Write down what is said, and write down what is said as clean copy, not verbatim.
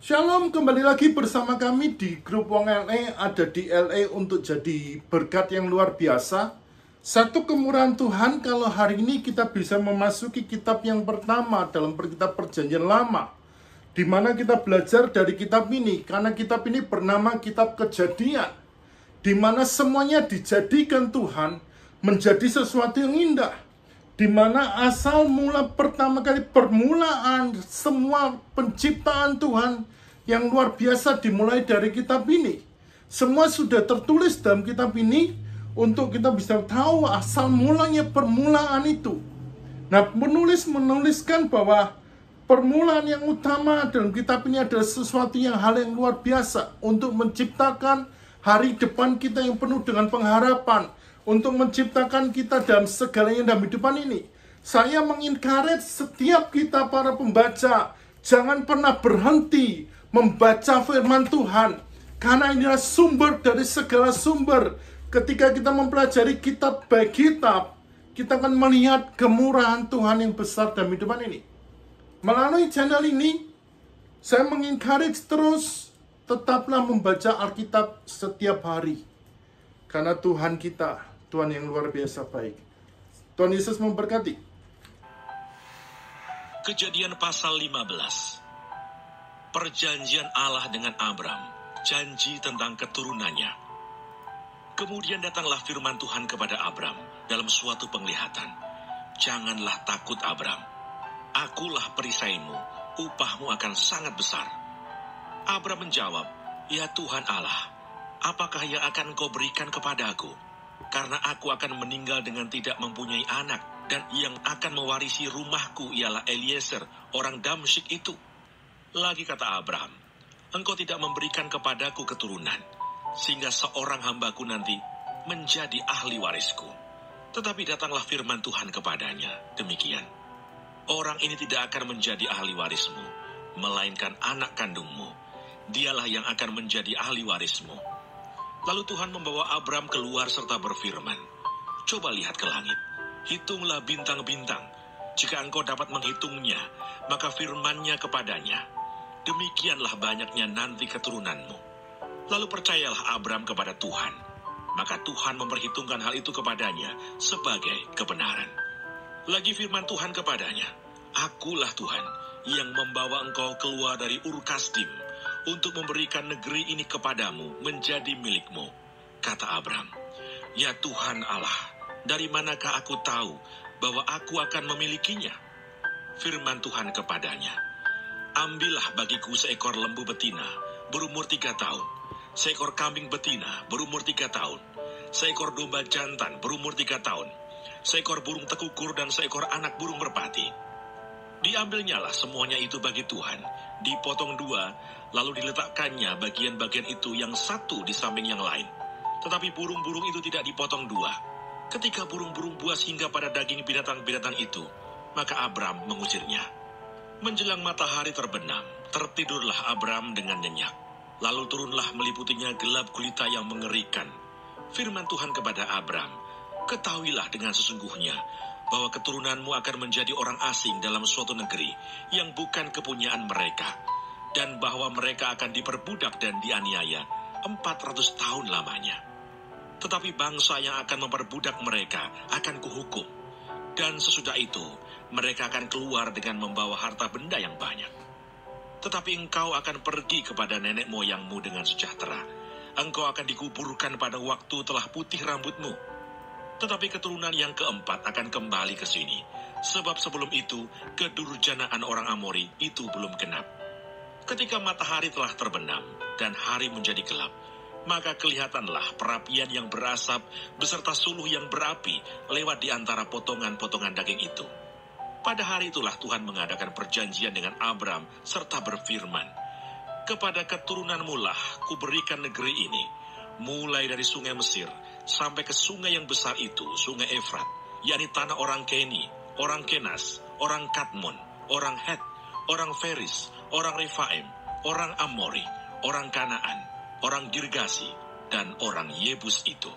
Shalom, kembali lagi bersama kami di grup Wong LA, ada di LA untuk jadi berkat yang luar biasa. Satu kemurahan Tuhan kalau hari ini kita bisa memasuki kitab yang pertama dalam kitab Perjanjian Lama, di mana kita belajar dari kitab ini, karena kitab ini bernama Kitab Kejadian, di mana semuanya dijadikan Tuhan menjadi sesuatu yang indah, di mana asal mula pertama kali permulaan semua penciptaan Tuhan yang luar biasa dimulai dari kitab ini. Semua sudah tertulis dalam kitab ini untuk kita bisa tahu asal mulanya permulaan itu. Nah, penulis menuliskan bahwa permulaan yang utama dalam kitab ini adalah sesuatu yang hal yang luar biasa untuk menciptakan hari depan kita yang penuh dengan pengharapan, untuk menciptakan kita dalam segalanya dalam hidupan ini. Saya mengencourage setiap kita para pembaca, jangan pernah berhenti membaca firman Tuhan, karena inilah sumber dari segala sumber. Ketika kita mempelajari kitab by kitab, kita akan melihat kemurahan Tuhan yang besar dalam hidupan ini. Melalui channel ini, saya mengencourage terus, tetaplah membaca Alkitab setiap hari, karena Tuhan kita, Tuhan yang luar biasa baik. Tuhan Yesus memberkati. Kejadian pasal 15. Perjanjian Allah dengan Abram, janji tentang keturunannya. Kemudian datanglah firman Tuhan kepada Abram dalam suatu penglihatan. Janganlah takut Abram, akulah perisaimu, upahmu akan sangat besar. Abram menjawab, ya Tuhan Allah, apakah yang akan kau berikan kepadaku? Karena aku akan meninggal dengan tidak mempunyai anak, dan yang akan mewarisi rumahku ialah Eliezer, orang Damsyik itu. Lagi kata Abraham, engkau tidak memberikan kepadaku keturunan, sehingga seorang hambaku nanti menjadi ahli warisku. Tetapi datanglah firman Tuhan kepadanya, demikian. Orang ini tidak akan menjadi ahli warismu, melainkan anak kandungmu. Dialah yang akan menjadi ahli warismu. Lalu Tuhan membawa Abram keluar serta berfirman, coba lihat ke langit, hitunglah bintang-bintang. Jika engkau dapat menghitungnya, maka firman-Nya kepadanya, demikianlah banyaknya nanti keturunanmu. Lalu percayalah Abram kepada Tuhan, maka Tuhan memperhitungkan hal itu kepadanya sebagai kebenaran. Lagi firman Tuhan kepadanya, akulah Tuhan yang membawa engkau keluar dari Ur Kasdim untuk memberikan negeri ini kepadamu menjadi milikmu. Kata Abram, ya Tuhan Allah, dari manakah aku tahu bahwa aku akan memilikinya? Firman Tuhan kepadanya, ambillah bagiku seekor lembu betina berumur 3 tahun, seekor kambing betina berumur 3 tahun, seekor domba jantan berumur 3 tahun, seekor burung tekukur dan seekor anak burung merpati. Diambilnyalah semuanya itu bagi Tuhan, dipotong 2, lalu diletakkannya bagian-bagian itu yang satu di samping yang lain. Tetapi burung-burung itu tidak dipotong 2. Ketika burung-burung buas hingga pada daging binatang-binatang itu, maka Abram mengusirnya. Menjelang matahari terbenam, tertidurlah Abram dengan nyenyak. Lalu turunlah meliputinya gelap gulita yang mengerikan. Firman Tuhan kepada Abram, ketahuilah dengan sesungguhnya bahwa keturunanmu akan menjadi orang asing dalam suatu negeri yang bukan kepunyaan mereka, dan bahwa mereka akan diperbudak dan dianiaya 400 tahun lamanya. Tetapi bangsa yang akan memperbudak mereka akan kuhukum, dan sesudah itu mereka akan keluar dengan membawa harta benda yang banyak. Tetapi engkau akan pergi kepada nenek moyangmu dengan sejahtera. Engkau akan dikuburkan pada waktu telah putih rambutmu. Tetapi keturunan yang keempat akan kembali ke sini, sebab sebelum itu kedurjanaan orang Amori itu belum genap. Ketika matahari telah terbenam dan hari menjadi gelap, maka kelihatanlah perapian yang berasap beserta suluh yang berapi lewat di antara potongan-potongan daging itu. Pada hari itulah Tuhan mengadakan perjanjian dengan Abram serta berfirman, kepada keturunanmu lah kuberikan negeri ini, mulai dari sungai Mesir sampai ke sungai yang besar itu, sungai Efrat, yakni tanah orang Keni, orang Kenas, orang Kadmon, orang Het, orang Feris, orang Refaim, orang Amori, orang Kanaan, orang Girgasi, dan orang Yebus itu.